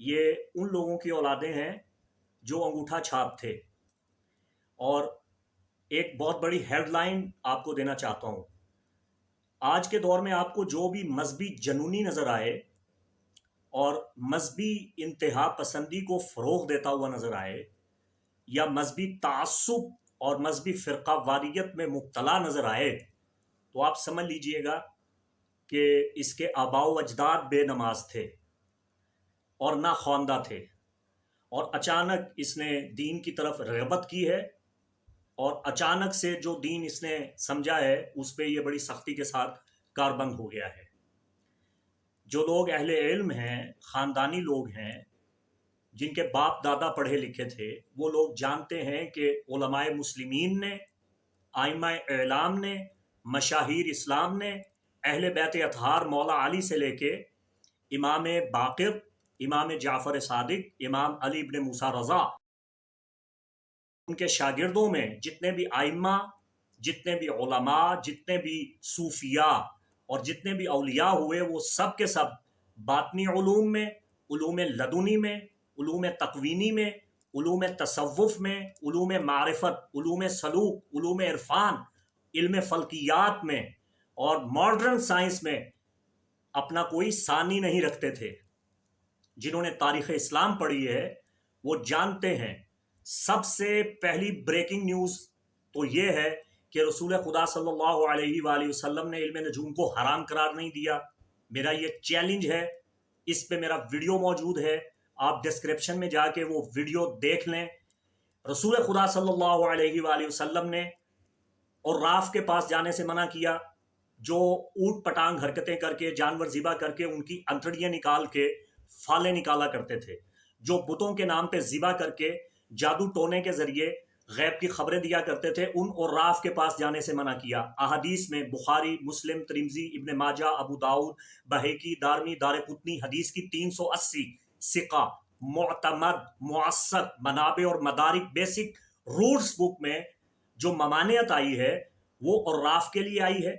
یہ ان لوگوں کی اولادیں ہیں جو انگوٹھا چھاپ تھے. اور ایک بہت بڑی ہیڈ لائن آپ کو دینا چاہتا ہوں. آج کے دور میں آپ کو جو بھی مذہبی جنونی نظر آئے اور مذہبی انتہا پسندی کو فروغ دیتا ہوا نظر آئے یا مذہبی تعصب اور مذہبی فرقہ واریت میں مبتلا نظر آئے تو آپ سمجھ لیجئے گا کہ اس کے آباء و اجداد بے نماز تھے اور نہ خواندہ تھے، اور اچانک اس نے دین کی طرف رغبت کی ہے، اور اچانک سے جو دین اس نے سمجھا ہے اس پہ یہ بڑی سختی کے ساتھ کاربند ہو گیا ہے. جو لوگ اہل علم ہیں، خاندانی لوگ ہیں، جن کے باپ دادا پڑھے لکھے تھے، وہ لوگ جانتے ہیں کہ علماء مسلمین نے، ائمہ اعلام نے، مشاہیر اسلام نے، اہل بیت اطہار مولا علی سے لے کے امام باقر، امام جعفر صادق، امام علی ابن موسیٰ رضا، ان کے شاگردوں میں جتنے بھی ائمہ، جتنے بھی علماء، جتنے بھی صوفیاء اور جتنے بھی اولیاء ہوئے، وہ سب کے سب باطنی علوم میں، علوم لدنی میں، علوم تقوینی میں، علوم تصوف میں، علوم معرفت، علوم سلوک، علوم عرفان، علم فلکیات میں اور ماڈرن سائنس میں اپنا کوئی ثانی نہیں رکھتے تھے. جنہوں نے تاریخ اسلام پڑھی ہے وہ جانتے ہیں سب سے پہلی بریکنگ نیوز تو یہ ہے کہ رسول خدا صلی اللہ علیہ وآلہ وسلم نے علم نجوم کو حرام قرار نہیں دیا. میرا یہ چیلنج ہے، اس پہ میرا ویڈیو موجود ہے، آپ ڈسکرپشن میں جا کے وہ ویڈیو دیکھ لیں. رسول خدا صلی اللہ علیہ وآلہ وسلم نے اور راف کے پاس جانے سے منع کیا، جو اونٹ پٹانگ حرکتیں کر کے، جانور ذبح کر کے ان کی انتڑیاں نکال کے فالے نکالا کرتے تھے، جو بتوں کے نام پہ ذبح کر کے جادو ٹونے کے ذریعے غیب کی خبریں دیا کرتے تھے، ان اور راف کے پاس جانے سے منع کیا. احادیث میں بخاری، مسلم، ترمذی، ابن ماجہ، ابو داؤد، بہیقی، دارمی، دارقطنی حدیث کی 380 ثقہ، معتمد، معصر منابع اور مدارک بیسک روٹس بک میں جو ممانعت آئی ہے وہ عراف کے لیے آئی ہے،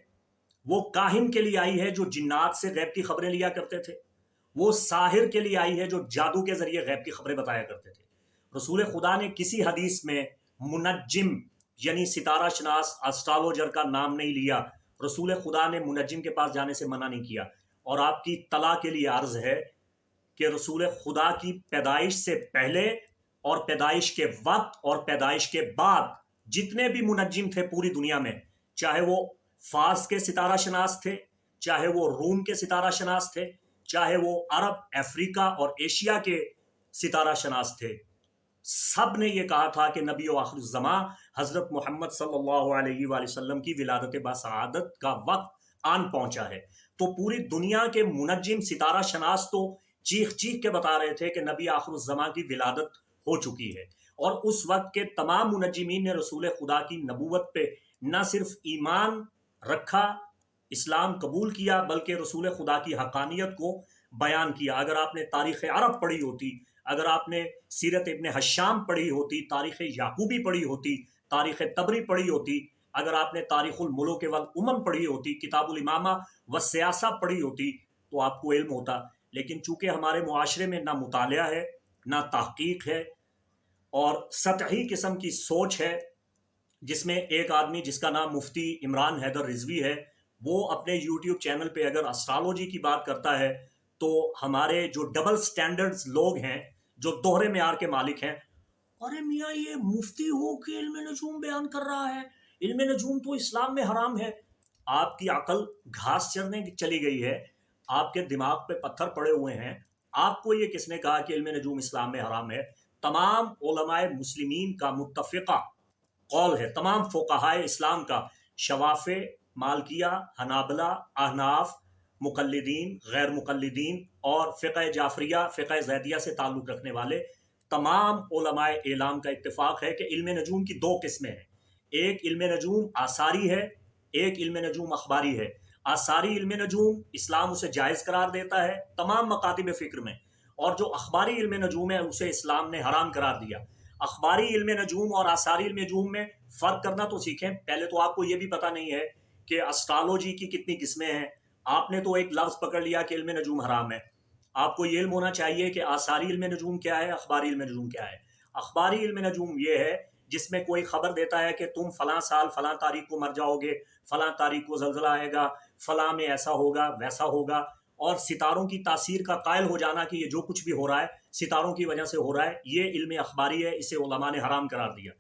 وہ کاہن کے لیے آئی ہے جو جنات سے غیب کی خبریں لیا کرتے تھے، وہ ساحر کے لیے آئی ہے جو جادو کے ذریعے غیب کی خبریں بتایا کرتے تھے. رسول خدا نے کسی حدیث میں منجم یعنی ستارہ شناس، اسٹرالوجر کا نام نہیں لیا. رسول خدا نے منجم کے پاس جانے سے منع نہیں کیا. اور آپ کی اطلاع کے لیے عرض ہے کہ رسول خدا کی پیدائش سے پہلے اور پیدائش کے وقت اور پیدائش کے بعد جتنے بھی منجم تھے پوری دنیا میں، چاہے وہ فارس کے ستارہ شناس تھے، چاہے وہ روم کے ستارہ شناس تھے، چاہے وہ عرب، افریقہ اور ایشیا کے ستارہ شناس تھے، سب نے یہ کہا تھا کہ نبی و آخر الزمان حضرت محمد صلی اللہ علیہ وآلہ وسلم کی ولادت باسعادت کا وقت آن پہنچا ہے. تو پوری دنیا کے منجم ستارہ شناس تو چیخ چیخ کے بتا رہے تھے کہ نبی آخر الزمان کی ولادت ہو چکی ہے. اور اس وقت کے تمام منجمین نے رسول خدا کی نبوت پہ نہ صرف ایمان رکھا، اسلام قبول کیا، بلکہ رسول خدا کی حقانیت کو بیان کیا. اگر آپ نے تاریخ عرب پڑھی ہوتی، اگر آپ نے سیرت ابن حشام پڑھی ہوتی، تاریخ یعقوبی پڑھی ہوتی، تاریخ طبری پڑھی ہوتی، اگر آپ نے تاریخ الملوک والامم پڑھی ہوتی، کتاب الامامہ والسیاسہ پڑھی ہوتی تو آپ کو علم ہوتا. لیکن چونکہ ہمارے معاشرے میں نہ مطالعہ ہے، نہ تحقیق ہے، اور سطحی قسم کی سوچ ہے، جس میں ایک آدمی جس کا نام مفتی عمران حیدر رضوی ہے، وہ اپنے یوٹیوب چینل پہ اگر اسٹرالوجی کی بات کرتا ہے تو ہمارے جو ڈبل سٹینڈرڈز لوگ ہیں، جو دوہرے معیار کے مالک ہیں، ارے میاں یہ مفتی ہو کے علم نجوم بیان کر رہا ہے، علم نجوم تو اسلام میں حرام ہے. آپ کی عقل گھاس چرنے چلی گئی ہے، آپ کے دماغ پہ پتھر پڑے ہوئے ہیں. آپ کو یہ کس نے کہا کہ علم نجوم اسلام میں حرام ہے؟ تمام علماء مسلمین کا متفقہ قول ہے، تمام فقہائے اسلام کا، شوافع، مالکیہ، حنابلہ، احناف، مقلدین، غیر مقلدین اور فقہ جعفریہ، فقہ زیدیہ سے تعلق رکھنے والے تمام علماء اعلام کا اتفاق ہے کہ علم نجوم کی دو قسمیں ہیں. ایک علم نجوم آثاری ہے، ایک علم نجوم اخباری ہے. آثاری علم نجوم اسلام اسے جائز قرار دیتا ہے تمام مکاتب فکر میں، اور جو اخباری علم نجوم ہے اسے اسلام نے حرام قرار دیا. اخباری علم نجوم اور آثاری علم نجوم میں فرق کرنا تو سیکھیں. پہلے تو آپ کو یہ بھی پتہ نہیں ہے کہ اسٹرالوجی کی کتنی قسمیں ہیں. آپ نے تو ایک لفظ پکڑ لیا کہ علم نجوم حرام ہے. آپ کو یہ علم ہونا چاہیے کہ آثاری علم نجوم کیا ہے، اخباری علم نجوم کیا ہے۔ اخباری علم نجوم یہ ہے جس میں کوئی خبر دیتا ہے کہ تم فلاں سال فلاں تاریخ کو مر جاؤ گے، فلاں تاریخ کو زلزلہ آئے گا، فلاں میں ایسا ہوگا ویسا ہوگا، اور ستاروں کی تاثیر کا قائل ہو جانا کہ یہ جو کچھ بھی ہو رہا ہے ستاروں کی وجہ سے ہو رہا ہے، یہ علم اخباری ہے، اسے علماء نے حرام قرار دیا۔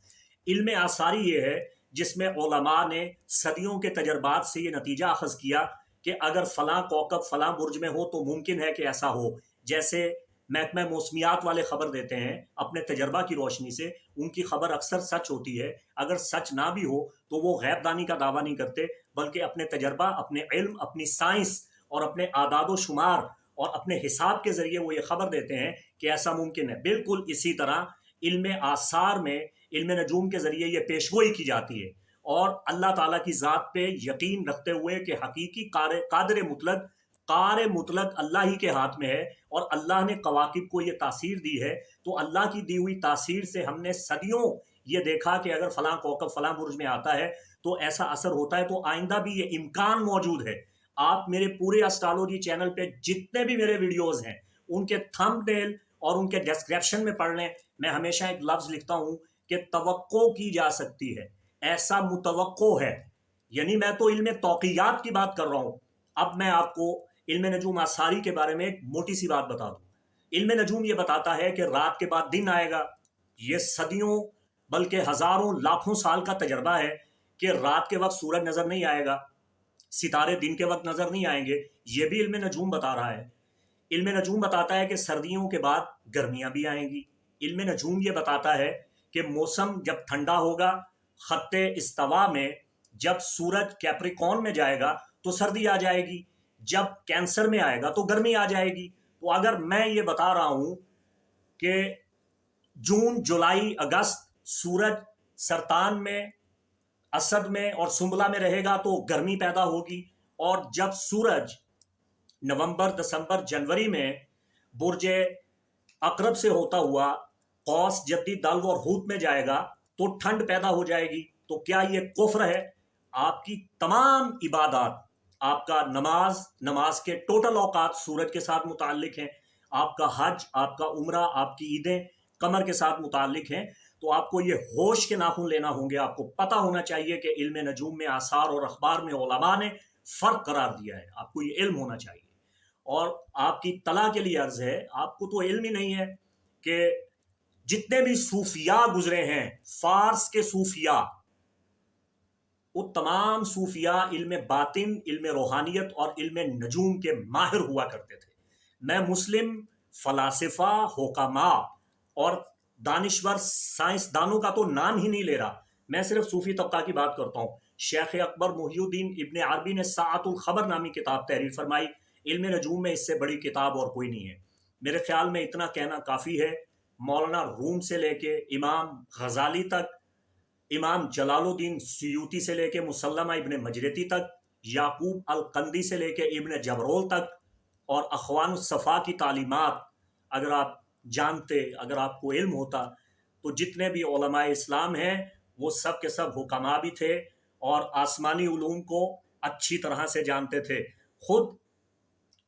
علم آثاری یہ ہے جس میں علماء نے صدیوں کے تجربات سے یہ نتیجہ اخذ کیا کہ اگر فلاں کوکب فلاں برج میں ہو تو ممکن ہے کہ ایسا ہو۔ جیسے محکمہ موسمیات والے خبر دیتے ہیں اپنے تجربہ کی روشنی سے، ان کی خبر اکثر سچ ہوتی ہے، اگر سچ نہ بھی ہو تو وہ غیب دانی کا دعویٰ نہیں کرتے، بلکہ اپنے تجربہ، اپنے علم، اپنی سائنس اور اپنے اعداد و شمار اور اپنے حساب کے ذریعے وہ یہ خبر دیتے ہیں کہ ایسا ممکن ہے۔ بالکل اسی طرح علم آثار میں علم نجوم کے ذریعے یہ پیشگوئی کی جاتی ہے، اور اللہ تعالیٰ کی ذات پہ یقین رکھتے ہوئے کہ حقیقی قادر مطلق اللہ ہی کے ہاتھ میں ہے، اور اللہ نے کواکب کو یہ تاثیر دی ہے، تو اللہ کی دی ہوئی تاثیر سے ہم نے صدیوں یہ دیکھا کہ اگر فلاں کوکب فلاں برج میں آتا ہے تو ایسا اثر ہوتا ہے، تو آئندہ بھی یہ امکان موجود ہے۔ آپ میرے پورے اسٹرالوجی چینل پہ جتنے بھی میرے ویڈیوز ہیں ان کے تھمب نیل اور ان کے ڈسکرپشن میں پڑھ لیں، میں ہمیشہ ایک لفظ لکھتا ہوں کہ توقع کی جا سکتی ہے، ایسا متوقع ہے، یعنی میں تو علم توقیات کی بات کر رہا ہوں۔ اب میں آپ کو علم نجوم آثاری کے بارے میں ایک موٹی سی بات بتا دوں۔ علم نجوم یہ بتاتا ہے کہ رات کے بعد دن آئے گا، یہ صدیوں بلکہ ہزاروں لاکھوں سال کا تجربہ ہے کہ رات کے وقت سورج نظر نہیں آئے گا، ستارے دن کے وقت نظر نہیں آئیں گے، یہ بھی علم نجوم بتا رہا ہے۔ علم نجوم بتاتا ہے کہ سردیوں کے بعد گرمیاں بھی آئیں گی۔ علم نجوم یہ بتاتا ہے کہ موسم جب ٹھنڈا ہوگا، خط استوا میں جب سورج کیپریکون میں جائے گا تو سردی آ جائے گی، جب کینسر میں آئے گا تو گرمی آ جائے گی۔ تو اگر میں یہ بتا رہا ہوں کہ جون، جولائی، اگست سورج سرطان میں، اسد میں اور سنبلہ میں رہے گا تو گرمی پیدا ہوگی، اور جب سورج نومبر، دسمبر، جنوری میں برج عقرب سے ہوتا ہوا قوس، جدی، دلو اور حوت میں جائے گا تو ٹھنڈ پیدا ہو جائے گی۔ تو کیا یہ کفر ہے؟ آپ کی تمام عبادات، آپ کا نماز کے ٹوٹل اوقات سورج کے ساتھ متعلق ہیں، آپ کا حج، آپ کا عمرہ، آپ کی عیدیں قمر کے ساتھ متعلق ہیں۔ تو آپ کو یہ ہوش کے ناخن لینا ہوں گے، آپ کو پتہ ہونا چاہیے کہ علم نجوم میں، آثار اور اخبار میں علماء نے فرق قرار دیا ہے، آپ کو یہ علم ہونا چاہیے۔ اور آپ کی اطلاع کے لیے عرض ہے، آپ کو تو علم ہی نہیں ہے کہ جتنے بھی صوفیاء گزرے ہیں، فارس کے صوفیاء، وہ تمام صوفیاء علم باطن، علم روحانیت اور علم نجوم کے ماہر ہوا کرتے تھے۔ میں مسلم فلاسفہ، حکماء اور دانشور سائنسدانوں کا تو نام ہی نہیں لے رہا، میں صرف صوفی طبقہ کی بات کرتا ہوں۔ شیخ اکبر محی الدین ابن عربی نے ساعۃ الخبر نامی کتاب تحریر فرمائی، علم نجوم میں اس سے بڑی کتاب اور کوئی نہیں ہے۔ میرے خیال میں اتنا کہنا کافی ہے۔ مولانا روم سے لے کے امام غزالی تک، امام جلال الدین سیوطی سے لے کے مسلمہ ابن مجرتی تک، یعقوب القندی سے لے کے ابن جبرول تک، اور اخوان الصفا کی تعلیمات اگر آپ جانتے، اگر آپ کو علم ہوتا، تو جتنے بھی علماء اسلام ہیں وہ سب کے سب حکماء بھی تھے اور آسمانی علوم کو اچھی طرح سے جانتے تھے۔ خود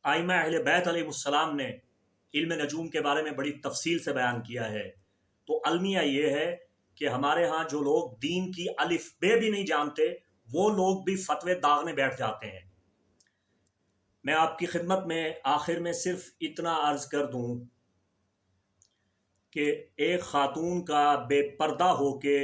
ائمہ اہل بیت علیہ السلام نے علم نجوم کے بارے میں بڑی تفصیل سے بیان کیا ہے۔ تو المیہ یہ ہے کہ ہمارے ہاں جو لوگ دین کی الف بے بھی نہیں جانتے، وہ لوگ بھی فتوے داغنے بیٹھ جاتے ہیں۔ میں آپ کی خدمت میں آخر میں صرف اتنا عرض کر دوں کہ ایک خاتون کا بے پردہ ہو کے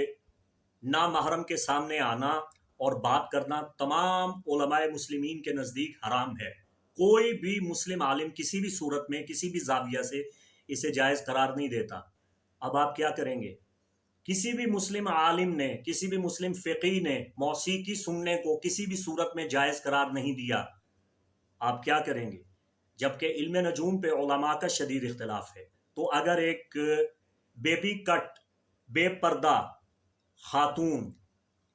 نامحرم کے سامنے آنا اور بات کرنا تمام علماء مسلمین کے نزدیک حرام ہے۔ کوئی بھی مسلم عالم کسی بھی صورت میں، کسی بھی زاویہ سے اسے جائز قرار نہیں دیتا۔ اب آپ کیا کریں گے؟ کسی بھی مسلم عالم نے، کسی بھی مسلم فقیہ نے موسیقی سننے کو کسی بھی صورت میں جائز قرار نہیں دیا۔ آپ کیا کریں گے؟ جبکہ علم نجوم پہ علماء کا شدید اختلاف ہے۔ تو اگر ایک بیبی کٹ، بے پردہ خاتون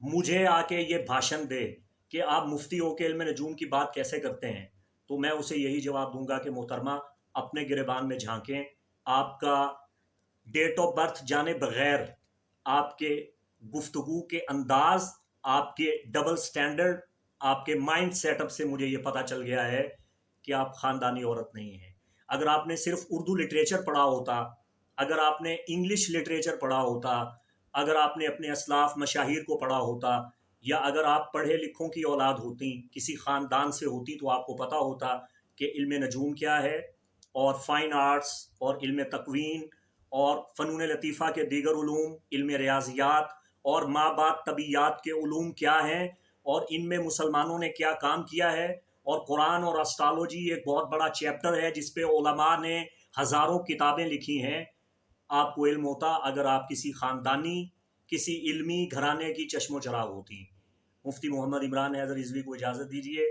مجھے آ کے یہ بھاشن دے کہ آپ مفتی ہو کے علم نجوم کی بات کیسے کرتے ہیں، تو میں اسے یہی جواب دوں گا کہ محترمہ اپنے گریبان میں جھانکیں، آپ کا ڈیٹ آف برتھ جانے بغیر آپ کے گفتگو کے انداز، آپ کے ڈبل سٹینڈرڈ، آپ کے مائنڈ سیٹ اپ سے مجھے یہ پتہ چل گیا ہے کہ آپ خاندانی عورت نہیں ہیں۔ اگر آپ نے صرف اردو لٹریچر پڑھا ہوتا، اگر آپ نے انگلش لٹریچر پڑھا ہوتا، اگر آپ نے اپنے اسلاف مشاہیر کو پڑھا ہوتا، یا اگر آپ پڑھے لکھوں کی اولاد ہوتی، کسی خاندان سے ہوتی، تو آپ کو پتہ ہوتا کہ علم نجوم کیا ہے، اور فائن آرٹس اور علم تکوین اور فنون لطیفہ کے دیگر علوم، علم ریاضیات اور ماں بعد طبیعیات کے علوم کیا ہیں، اور ان میں مسلمانوں نے کیا کام کیا ہے۔ اور قرآن اور اسٹرالوجی ایک بہت بڑا چیپٹر ہے جس پہ علماء نے ہزاروں کتابیں لکھی ہیں۔ آپ کو علم ہوتا اگر آپ کسی خاندانی، کسی علمی گھرانے کی چشم و چراغ ہوتی۔ مفتی محمد عمران حیدر رضوی کو اجازت دیجیے۔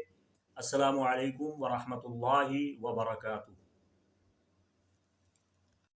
السلام علیکم ورحمۃ اللہ وبرکاتہ۔